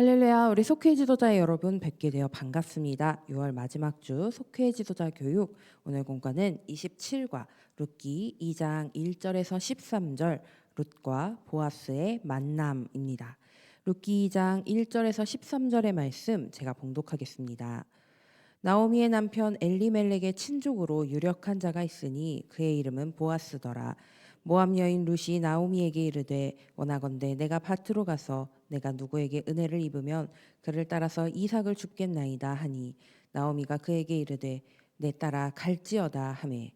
할렐루야, 우리 속회 지도자 여러분 뵙게 되어 반갑습니다. 6월 마지막 주 속회 지도자 교육 오늘 공과는 27과 룻기 2장 1절에서 13절 룻과 보아스의 만남입니다. 룻기 2장 1절에서 13절의 말씀 제가 봉독하겠습니다. 나오미의 남편 엘리멜렉의 친족으로 유력한 자가 있으니 그의 이름은 보아스더라. 모압 여인 룻이 나오미에게 이르되 원하건대 내가 밭으로 가서 내가 누구에게 은혜를 입으면 그를 따라서 이삭을 줍겠나이다 하니 나오미가 그에게 이르되 내 따라 갈지어다 하매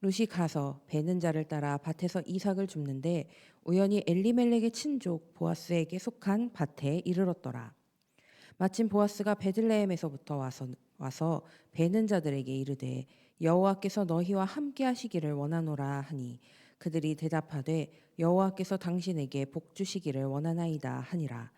룻이 가서 베는 자를 따라 밭에서 이삭을 줍는데 우연히 엘리멜렉의 친족 보아스에게 속한 밭에 이르렀더라. 마침 보아스가 베들레헴에서부터 와서 베는 자들에게 이르되 여호와께서 너희와 함께 하시기를 원하노라 하니 그들이 대답하되 여호와께서 당신에게 복 주시기를 원하나이다 하니라.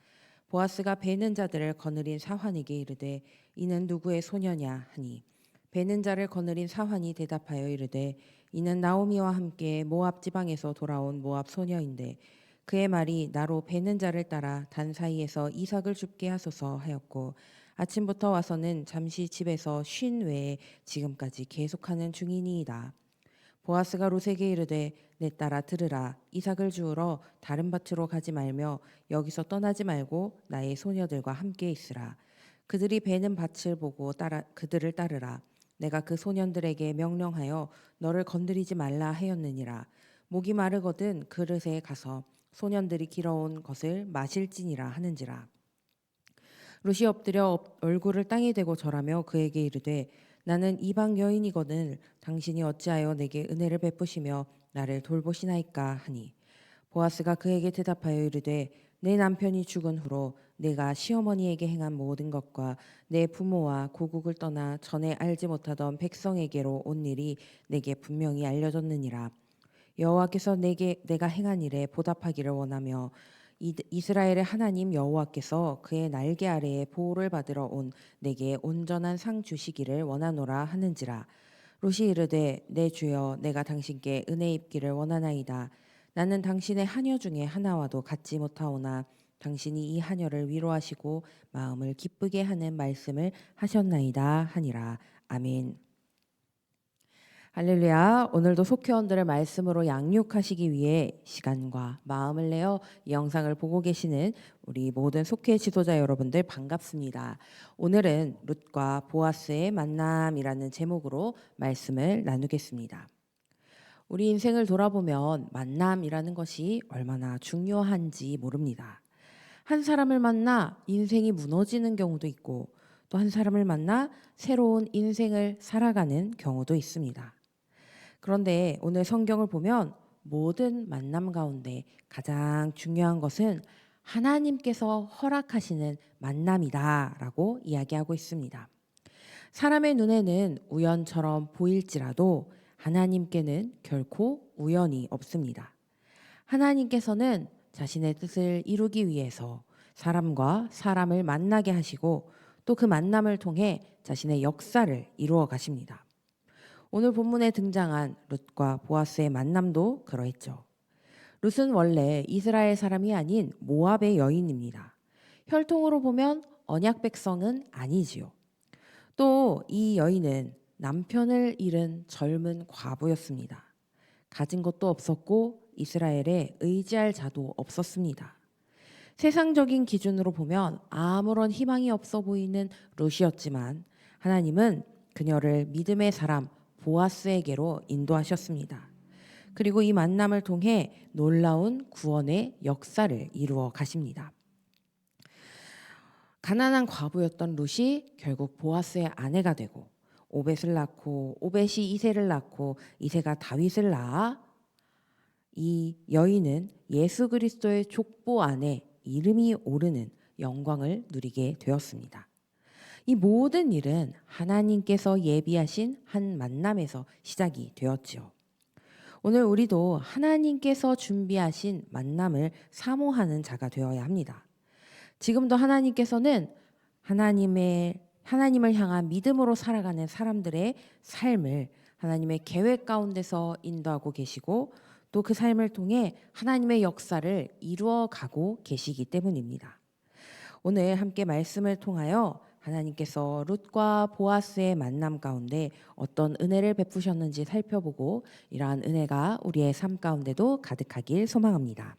보아스가 베는 자들을 거느린 사환에게 이르되 이는 누구의 소녀냐 하니 베는 자를 거느린 사환이 대답하여 이르되 이는 나오미와 함께 모압 지방에서 돌아온 모압 소녀인데 그의 말이 나로 베는 자를 따라 단 사이에서 이삭을 줍게 하소서 하였고 아침부터 와서는 잠시 집에서 쉰 외에 지금까지 계속하는 중이니이다. 보아스가 롯에게 이르되 내 딸아 들으라. 이삭을 주우러 다른 밭으로 가지 말며 여기서 떠나지 말고 나의 소녀들과 함께 있으라. 그들이 베는 밭을 보고 그들을 따르라. 내가 그 소년들에게 명령하여 너를 건드리지 말라 하였느니라. 목이 마르거든 그릇에 가서 소년들이 길어온 것을 마실지니라 하는지라. 룻이 엎드려 얼굴을 땅에 대고 절하며 그에게 이르되 나는 이방 여인이거늘 당신이 어찌하여 내게 은혜를 베푸시며 나를 돌보시나이까 하니 보아스가 그에게 대답하여 이르되 내 남편이 죽은 후로 내가 시어머니에게 행한 모든 것과 내 부모와 고국을 떠나 전에 알지 못하던 백성에게로 온 일이 내게 분명히 알려졌느니라. 여호와께서 내가 행한 일에 보답하기를 원하며 이스라엘의 하나님 여호와께서 그의 날개 아래에 보호를 받으러 온 내게 온전한 상 주시기를 원하노라 하는지라. 롯이 이르되 내 주여 내가 당신께 은혜 입기를 원하나이다. 나는 당신의 하녀 중에 하나와도 같지 못하오나 당신이 이 하녀를 위로하시고 마음을 기쁘게 하는 말씀을 하셨나이다 하니라. 아멘. 할렐루야. 오늘도 속회원들을 말씀으로 양육하시기 위해 시간과 마음을 내어 이 영상을 보고 계시는 우리 모든 속회 지도자 여러분들 반갑습니다. 오늘은 룻과 보아스의 만남이라는 제목으로 말씀을 나누겠습니다. 우리 인생을 돌아보면 만남이라는 것이 얼마나 중요한지 모릅니다. 한 사람을 만나 인생이 무너지는 경우도 있고 또 한 사람을 만나 새로운 인생을 살아가는 경우도 있습니다. 그런데 오늘 성경을 보면 모든 만남 가운데 가장 중요한 것은 하나님께서 허락하시는 만남이다라고 이야기하고 있습니다. 사람의 눈에는 우연처럼 보일지라도 하나님께는 결코 우연이 없습니다. 하나님께서는 자신의 뜻을 이루기 위해서 사람과 사람을 만나게 하시고 또 그 만남을 통해 자신의 역사를 이루어 가십니다. 오늘 본문에 등장한 룻과 보아스의 만남도 그러했죠. 룻은 원래 이스라엘 사람이 아닌 모압의 여인입니다. 혈통으로 보면 언약 백성은 아니지요. 또 이 여인은 남편을 잃은 젊은 과부였습니다. 가진 것도 없었고 이스라엘에 의지할 자도 없었습니다. 세상적인 기준으로 보면 아무런 희망이 없어 보이는 룻이었지만 하나님은 그녀를 믿음의 사람 보아스에게로 인도하셨습니다. 그리고 이 만남을 통해 놀라운 구원의 역사를 이루어 가십니다. 가난한 과부였던 룻이 결국 보아스의 아내가 되고 오벳을 낳고 오벳이 이새를 낳고 이새가 다윗을 낳아 이 여인은 예수 그리스도의 족보 안에 이름이 오르는 영광을 누리게 되었습니다. 이 모든 일은 하나님께서 예비하신 한 만남에서 시작이 되었지요. 오늘 우리도 하나님께서 준비하신 만남을 사모하는 자가 되어야 합니다. 지금도 하나님께서는 하나님을 향한 믿음으로 살아가는 사람들의 삶을 하나님의 계획 가운데서 인도하고 계시고 또 그 삶을 통해 하나님의 역사를 이루어 가고 계시기 때문입니다. 오늘 함께 말씀을 통하여 하나님께서 룻과 보아스의 만남 가운데 어떤 은혜를 베푸셨는지 살펴보고 이러한 은혜가 우리의 삶 가운데도 가득하길 소망합니다.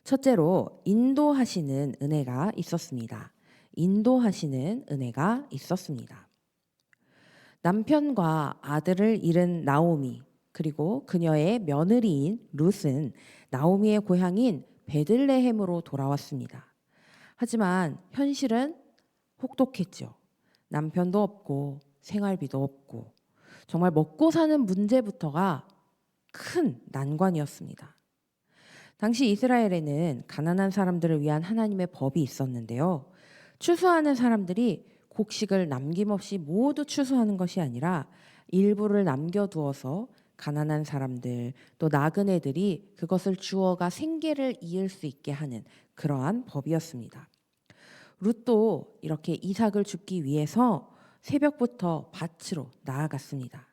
첫째로 인도하시는 은혜가 있었습니다. 인도하시는 은혜가 있었습니다. 남편과 아들을 잃은 나오미 그리고 그녀의 며느리인 룻은 나오미의 고향인 베들레헴으로 돌아왔습니다. 하지만 현실은 혹독했죠. 남편도 없고 생활비도 없고 정말 먹고 사는 문제부터가 큰 난관이었습니다. 당시 이스라엘에는 가난한 사람들을 위한 하나님의 법이 있었는데요. 추수하는 사람들이 곡식을 남김없이 모두 추수하는 것이 아니라 일부를 남겨두어서 가난한 사람들 또 나그네들이 그것을 주어가 생계를 이을 수 있게 하는 그러한 법이었습니다. 룻도 이렇게 이삭을 줍기 위해서 새벽부터 밭으로 나아갔습니다.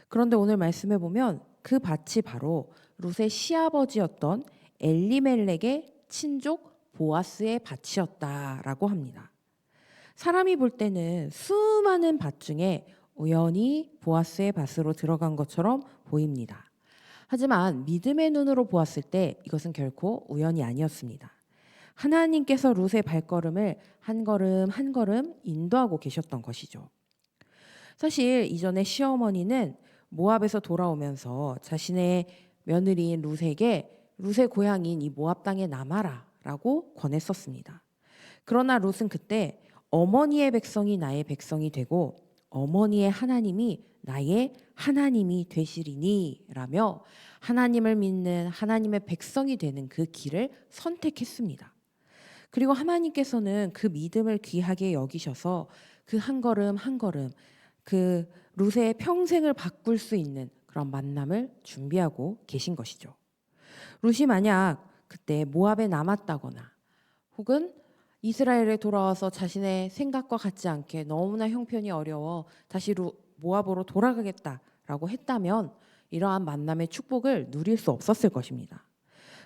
그런데 오늘 말씀해 보면 그 밭이 바로 룻의 시아버지였던 엘리멜렉의 친족 보아스의 밭이었다라고 합니다. 사람이 볼 때는 수많은 밭 중에 우연히 보아스의 밭으로 들어간 것처럼 보입니다. 하지만 믿음의 눈으로 보았을 때 이것은 결코 우연이 아니었습니다. 하나님께서 룻의 발걸음을 한 걸음 한 걸음 인도하고 계셨던 것이죠. 사실 이전에 시어머니는 모압에서 돌아오면서 자신의 며느리인 룻에게 룻의 고향인 이 모압 땅에 남아라 라고 권했었습니다. 그러나 룻은 그때 어머니의 백성이 나의 백성이 되고 어머니의 하나님이 나의 하나님이 되시리니 라며 하나님을 믿는 하나님의 백성이 되는 그 길을 선택했습니다. 그리고 하나님께서는 그 믿음을 귀하게 여기셔서 그 한 걸음 한 걸음 그 룻의 평생을 바꿀 수 있는 그런 만남을 준비하고 계신 것이죠. 룻이 만약 그때 모압에 남았다거나 혹은 이스라엘에 돌아와서 자신의 생각과 같지 않게 너무나 형편이 어려워 다시 모압으로 돌아가겠다라고 했다면 이러한 만남의 축복을 누릴 수 없었을 것입니다.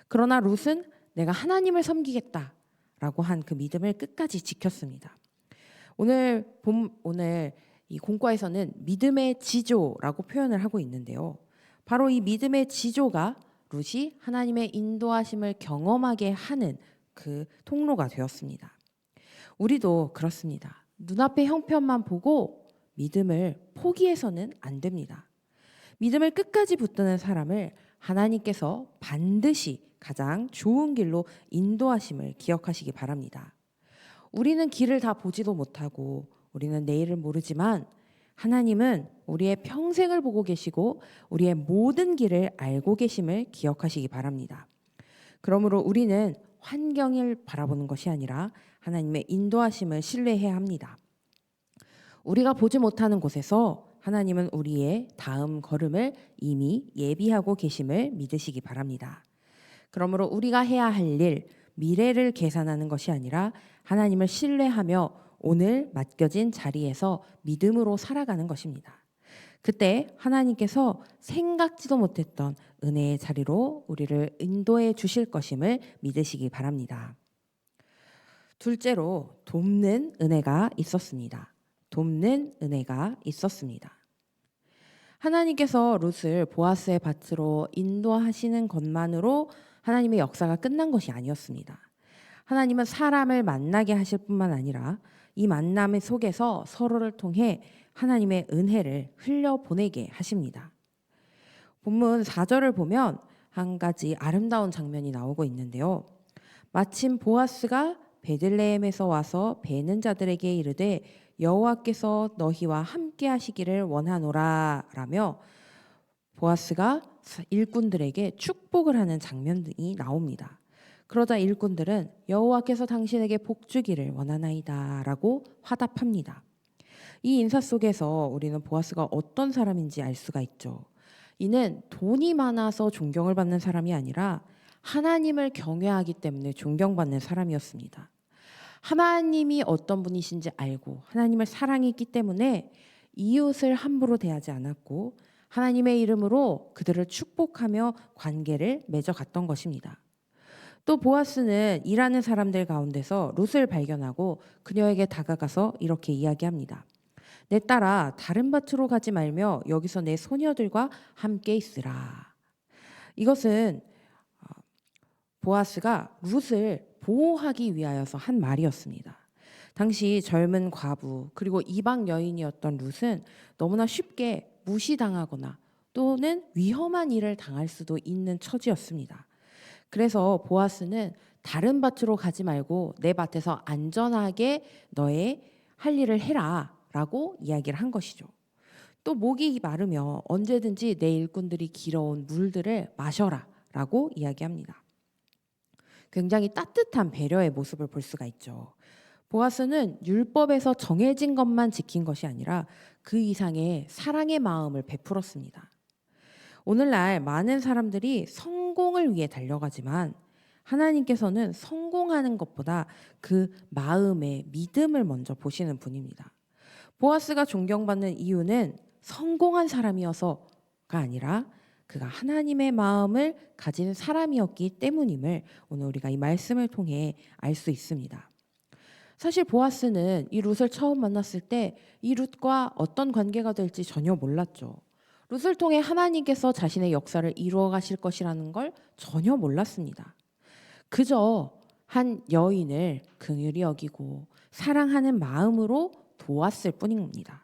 그러나 룻은 내가 하나님을 섬기겠다라고 한 그 믿음을 끝까지 지켰습니다. 오늘 이 공과에서는 믿음의 지조라고 표현을 하고 있는데요. 바로 이 믿음의 지조가 룻이 하나님의 인도하심을 경험하게 하는 그 통로가 되었습니다. 우리도 그렇습니다. 눈앞의 형편만 보고 믿음을 포기해서는 안 됩니다. 믿음을 끝까지 붙드는 사람을 하나님께서 반드시 가장 좋은 길로 인도하심을 기억하시기 바랍니다. 우리는 길을 다 보지도 못하고 우리는 내일을 모르지만 하나님은 우리의 평생을 보고 계시고 우리의 모든 길을 알고 계심을 기억하시기 바랍니다. 그러므로 우리는 환경을 바라보는 것이 아니라 하나님의 인도하심을 신뢰해야 합니다. 우리가 보지 못하는 곳에서 하나님은 우리의 다음 걸음을 이미 예비하고 계심을 믿으시기 바랍니다. 그러므로 우리가 해야 할 일, 미래를 계산하는 것이 아니라 하나님을 신뢰하며 오늘 맡겨진 자리에서 믿음으로 살아가는 것입니다. 그때 하나님께서 생각지도 못했던 은혜의 자리로 우리를 인도해 주실 것임을 믿으시기 바랍니다. 둘째로 돕는 은혜가 있었습니다. 돕는 은혜가 있었습니다. 하나님께서 룻을 보아스의 밭으로 인도하시는 것만으로 하나님의 역사가 끝난 것이 아니었습니다. 하나님은 사람을 만나게 하실 뿐만 아니라 이 만남 속에서 서로를 통해 하나님의 은혜를 흘려보내게 하십니다. 본문 4절을 보면 한 가지 아름다운 장면이 나오고 있는데요. 마침 보아스가 베들레헴에서 와서 베는 자들에게 이르되 여호와께서 너희와 함께 하시기를 원하노라 라며 보아스가 일꾼들에게 축복을 하는 장면이 나옵니다. 그러자 일꾼들은 여호와께서 당신에게 복 주기를 원하나이다 라고 화답합니다. 이 인사 속에서 우리는 보아스가 어떤 사람인지 알 수가 있죠. 이는 돈이 많아서 존경을 받는 사람이 아니라 하나님을 경외하기 때문에 존경받는 사람이었습니다. 하나님이 어떤 분이신지 알고 하나님을 사랑했기 때문에 이웃을 함부로 대하지 않았고 하나님의 이름으로 그들을 축복하며 관계를 맺어갔던 것입니다. 또 보아스는 일하는 사람들 가운데서 룻을 발견하고 그녀에게 다가가서 이렇게 이야기합니다. 내 딸아, 다른 밭으로 가지 말며 여기서 내 소녀들과 함께 있으라. 이것은 보아스가 룻을 보호하기 위하여서 한 말이었습니다. 당시 젊은 과부 그리고 이방 여인이었던 룻은 너무나 쉽게 무시당하거나 또는 위험한 일을 당할 수도 있는 처지였습니다. 그래서 보아스는 다른 밭으로 가지 말고 내 밭에서 안전하게 너의 할 일을 해라 라고 이야기를 한 것이죠. 또 목이 마르며 언제든지 내 일꾼들이 길어온 물들을 마셔라 라고 이야기합니다. 굉장히 따뜻한 배려의 모습을 볼 수가 있죠. 보아스는 율법에서 정해진 것만 지킨 것이 아니라 그 이상의 사랑의 마음을 베풀었습니다. 오늘날 많은 사람들이 성공을 위해 달려가지만 하나님께서는 성공하는 것보다 그 마음의 믿음을 먼저 보시는 분입니다. 보아스가 존경받는 이유는 성공한 사람이어서가 아니라 그가 하나님의 마음을 가진 사람이었기 때문임을 오늘 우리가 이 말씀을 통해 알 수 있습니다. 사실 보아스는 이 룻을 처음 만났을 때 이 룻과 어떤 관계가 될지 전혀 몰랐죠. 룻을 통해 하나님께서 자신의 역사를 이루어 가실 것이라는 걸 전혀 몰랐습니다. 그저 한 여인을 긍휼히 여기고 사랑하는 마음으로 도왔을 뿐입니다.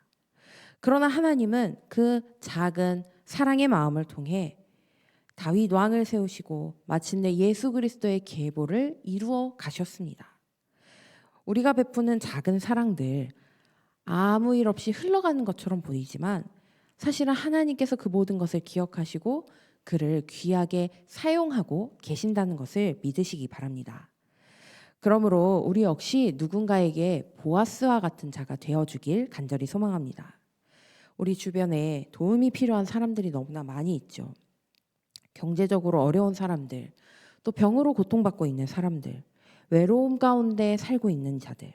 그러나 하나님은 그 작은 사랑의 마음을 통해 다윗 왕을 세우시고 마침내 예수 그리스도의 계보를 이루어 가셨습니다. 우리가 베푸는 작은 사랑들 아무 일 없이 흘러가는 것처럼 보이지만 사실은 하나님께서 그 모든 것을 기억하시고 그를 귀하게 사용하고 계신다는 것을 믿으시기 바랍니다. 그러므로 우리 역시 누군가에게 보아스와 같은 자가 되어주길 간절히 소망합니다. 우리 주변에 도움이 필요한 사람들이 너무나 많이 있죠. 경제적으로 어려운 사람들, 또 병으로 고통받고 있는 사람들, 외로움 가운데 살고 있는 자들,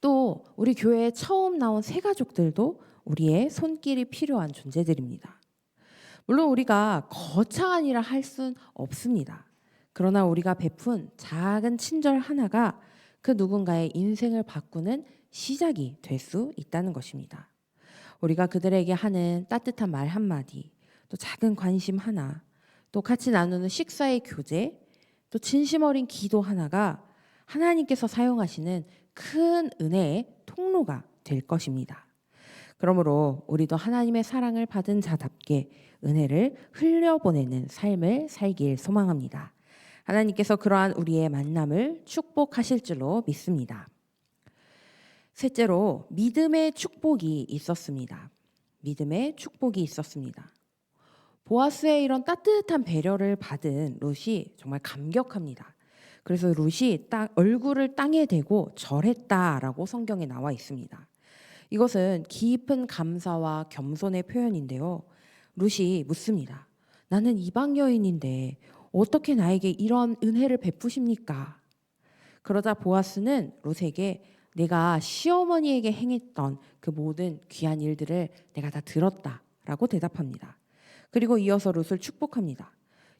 또 우리 교회에 처음 나온 새 가족들도 우리의 손길이 필요한 존재들입니다. 물론 우리가 거창한 일을 할 수는 없습니다. 그러나 우리가 베푼 작은 친절 하나가 그 누군가의 인생을 바꾸는 시작이 될 수 있다는 것입니다. 우리가 그들에게 하는 따뜻한 말 한마디, 또 작은 관심 하나, 또 같이 나누는 식사의 교제, 또 진심 어린 기도 하나가 하나님께서 사용하시는 큰 은혜의 통로가 될 것입니다. 그러므로 우리도 하나님의 사랑을 받은 자답게 은혜를 흘려보내는 삶을 살길 소망합니다. 하나님께서 그러한 우리의 만남을 축복하실 줄로 믿습니다. 셋째로 믿음의 축복이 있었습니다. 믿음의 축복이 있었습니다. 보아스의 이런 따뜻한 배려를 받은 룻이 정말 감격합니다. 그래서 룻이 얼굴을 땅에 대고 절했다라고 성경에 나와 있습니다. 이것은 깊은 감사와 겸손의 표현인데요. 룻이 묻습니다. 나는 이방 여인인데 어떻게 나에게 이런 은혜를 베푸십니까? 그러자 보아스는 룻에게 내가 시어머니에게 행했던 그 모든 귀한 일들을 내가 다 들었다라고 대답합니다. 그리고 이어서 룻을 축복합니다.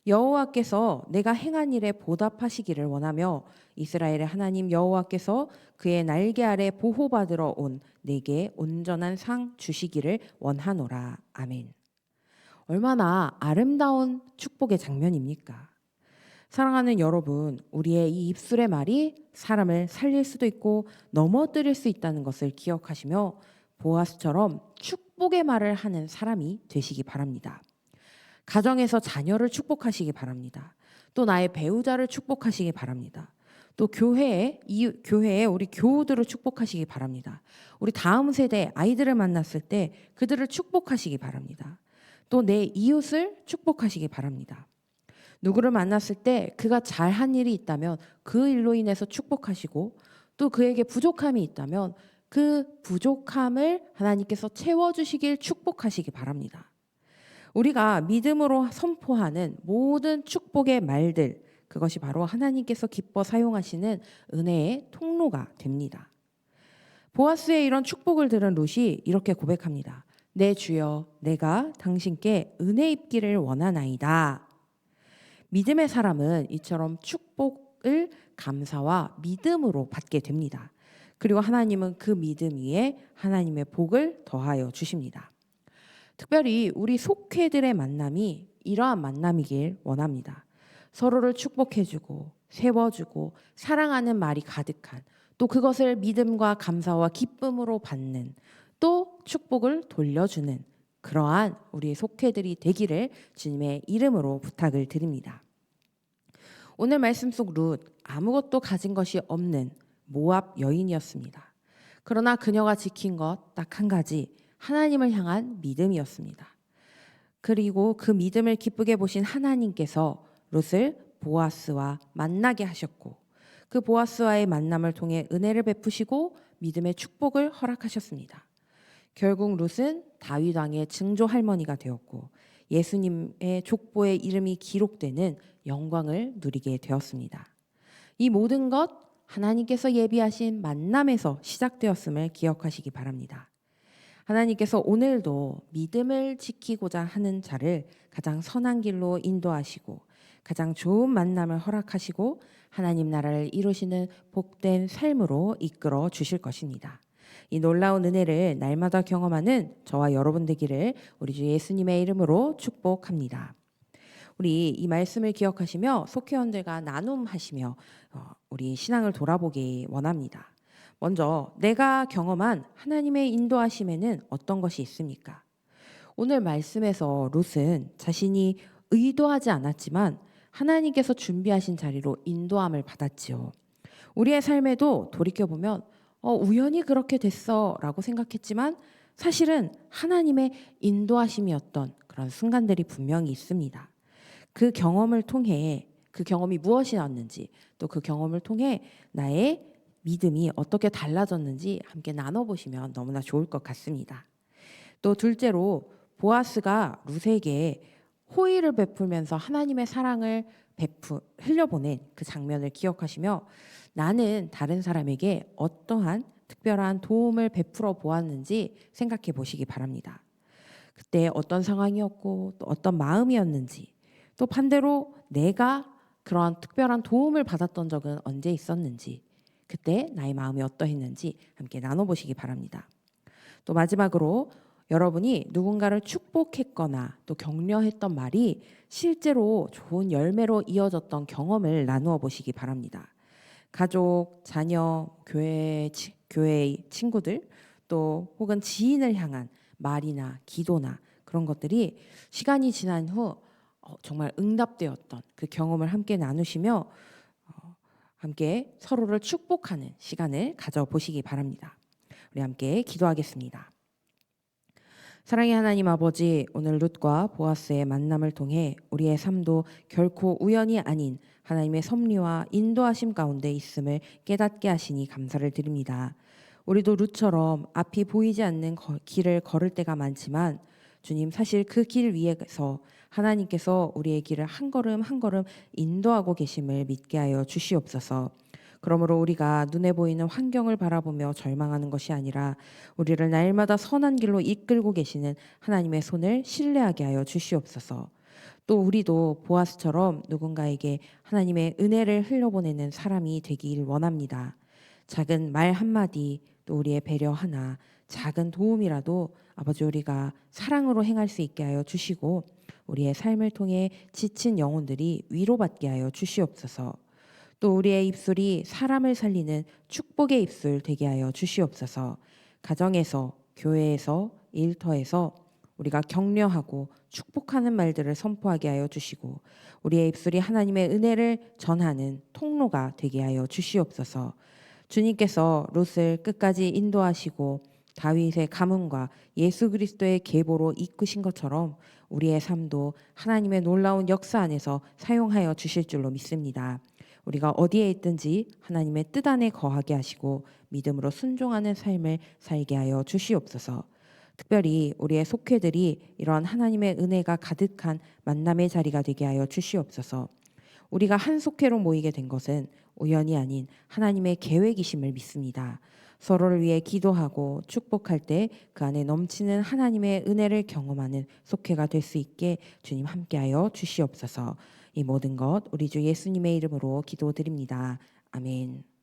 여호와께서 내가 행한 일에 보답하시기를 원하며 이스라엘의 하나님 여호와께서 그의 날개 아래 보호받으러 온 내게 온전한 상 주시기를 원하노라. 아멘. 얼마나 아름다운 축복의 장면입니까? 사랑하는 여러분, 우리의 이 입술의 말이 사람을 살릴 수도 있고 넘어뜨릴 수 있다는 것을 기억하시며 보아스처럼 축복의 말을 하는 사람이 되시기 바랍니다. 가정에서 자녀를 축복하시기 바랍니다. 또 나의 배우자를 축복하시기 바랍니다. 또 교회에 우리 교우들을 축복하시기 바랍니다. 우리 다음 세대 아이들을 만났을 때 그들을 축복하시기 바랍니다. 또 내 이웃을 축복하시기 바랍니다. 누구를 만났을 때 그가 잘한 일이 있다면 그 일로 인해서 축복하시고 또 그에게 부족함이 있다면 그 부족함을 하나님께서 채워주시길 축복하시기 바랍니다. 우리가 믿음으로 선포하는 모든 축복의 말들, 그것이 바로 하나님께서 기뻐 사용하시는 은혜의 통로가 됩니다. 보아스의 이런 축복을 들은 룻이 이렇게 고백합니다. 내 주여, 내가 당신께 은혜 입기를 원하나이다. 믿음의 사람은 이처럼 축복을 감사와 믿음으로 받게 됩니다. 그리고 하나님은 그 믿음 위에 하나님의 복을 더하여 주십니다. 특별히 우리 속회들의 만남이 이러한 만남이길 원합니다. 서로를 축복해주고 세워주고 사랑하는 말이 가득한, 또 그것을 믿음과 감사와 기쁨으로 받는, 또 축복을 돌려주는 그러한 우리 속회들이 되기를 주님의 이름으로 부탁을 드립니다. 오늘 말씀 속 룻, 아무것도 가진 것이 없는 모압 여인이었습니다. 그러나 그녀가 지킨 것 딱 한 가지, 하나님을 향한 믿음이었습니다. 그리고 그 믿음을 기쁘게 보신 하나님께서 룻을 보아스와 만나게 하셨고, 그 보아스와의 만남을 통해 은혜를 베푸시고 믿음의 축복을 허락하셨습니다. 결국 룻은 다윗 왕의 증조 할머니가 되었고 예수님의 족보의 이름이 기록되는 영광을 누리게 되었습니다. 이 모든 것 하나님께서 예비하신 만남에서 시작되었음을 기억하시기 바랍니다. 하나님께서 오늘도 믿음을 지키고자 하는 자를 가장 선한 길로 인도하시고 가장 좋은 만남을 허락하시고 하나님 나라를 이루시는 복된 삶으로 이끌어 주실 것입니다. 이 놀라운 은혜를 날마다 경험하는 저와 여러분 되기를 우리 주 예수님의 이름으로 축복합니다. 우리 이 말씀을 기억하시며 속회원들과 나눔하시며 우리 신앙을 돌아보기 원합니다. 먼저 내가 경험한 하나님의 인도하심에는 어떤 것이 있습니까? 오늘 말씀에서 룻은 자신이 의도하지 않았지만 하나님께서 준비하신 자리로 인도함을 받았지요. 우리의 삶에도 돌이켜보면 우연히 그렇게 됐어 라고 생각했지만 사실은 하나님의 인도하심이었던 그런 순간들이 분명히 있습니다. 그 경험을 통해 그 경험이 무엇이었는지 또 그 경험을 통해 나의 믿음이 어떻게 달라졌는지 함께 나눠보시면 너무나 좋을 것 같습니다. 또 둘째로 보아스가 룻에게 호의를 베풀면서 하나님의 사랑을 흘려보낸 그 장면을 기억하시며 나는 다른 사람에게 어떠한 특별한 도움을 베풀어 보았는지 생각해 보시기 바랍니다. 그때 어떤 상황이었고 또 어떤 마음이었는지 또 반대로 내가 그러한 특별한 도움을 받았던 적은 언제 있었는지 그때 나의 마음이 어떠했는지 함께 나눠보시기 바랍니다. 또 마지막으로 여러분이 누군가를 축복했거나 또 격려했던 말이 실제로 좋은 열매로 이어졌던 경험을 나누어 보시기 바랍니다. 가족, 자녀, 교회의 친구들 또 혹은 지인을 향한 말이나 기도나 그런 것들이 시간이 지난 후 정말 응답되었던 그 경험을 함께 나누시며 함께 서로를 축복하는 시간을 가져보시기 바랍니다. 우리 함께 기도하겠습니다. 사랑의 하나님 아버지, 오늘 룻과 보아스의 만남을 통해 우리의 삶도 결코 우연이 아닌 하나님의 섭리와 인도하심 가운데 있음을 깨닫게 하시니 감사를 드립니다. 우리도 룻처럼 앞이 보이지 않는 길을 걸을 때가 많지만 주님, 사실 그 길 위에서 하나님께서 우리의 길을 한 걸음 한 걸음 인도하고 계심을 믿게 하여 주시옵소서. 그러므로 우리가 눈에 보이는 환경을 바라보며 절망하는 것이 아니라 우리를 날마다 선한 길로 이끌고 계시는 하나님의 손을 신뢰하게 하여 주시옵소서. 또 우리도 보아스처럼 누군가에게 하나님의 은혜를 흘려보내는 사람이 되길 원합니다. 작은 말 한마디, 또 우리의 배려 하나, 작은 도움이라도 아버지 우리가 사랑으로 행할 수 있게 하여 주시고 우리의 삶을 통해 지친 영혼들이 위로받게 하여 주시옵소서. 또 우리의 입술이 사람을 살리는 축복의 입술 되게 하여 주시옵소서. 가정에서, 교회에서, 일터에서 우리가 격려하고 축복하는 말들을 선포하게 하여 주시고 우리의 입술이 하나님의 은혜를 전하는 통로가 되게 하여 주시옵소서. 주님께서 룻을 끝까지 인도하시고 다윗의 가문과 예수 그리스도의 계보로 이끄신 것처럼 우리의 삶도 하나님의 놀라운 역사 안에서 사용하여 주실 줄로 믿습니다. 우리가 어디에 있든지 하나님의 뜻 안에 거하게 하시고 믿음으로 순종하는 삶을 살게 하여 주시옵소서. 특별히 우리의 속회들이 이러한 하나님의 은혜가 가득한 만남의 자리가 되게 하여 주시옵소서. 우리가 한 속회로 모이게 된 것은 우연이 아닌 하나님의 계획이심을 믿습니다. 서로를 위해 기도하고 축복할 때 그 안에 넘치는 하나님의 은혜를 경험하는 속회가 될 수 있게 주님 함께하여 주시옵소서. 이 모든 것 우리 주 예수님의 이름으로 기도드립니다. 아멘.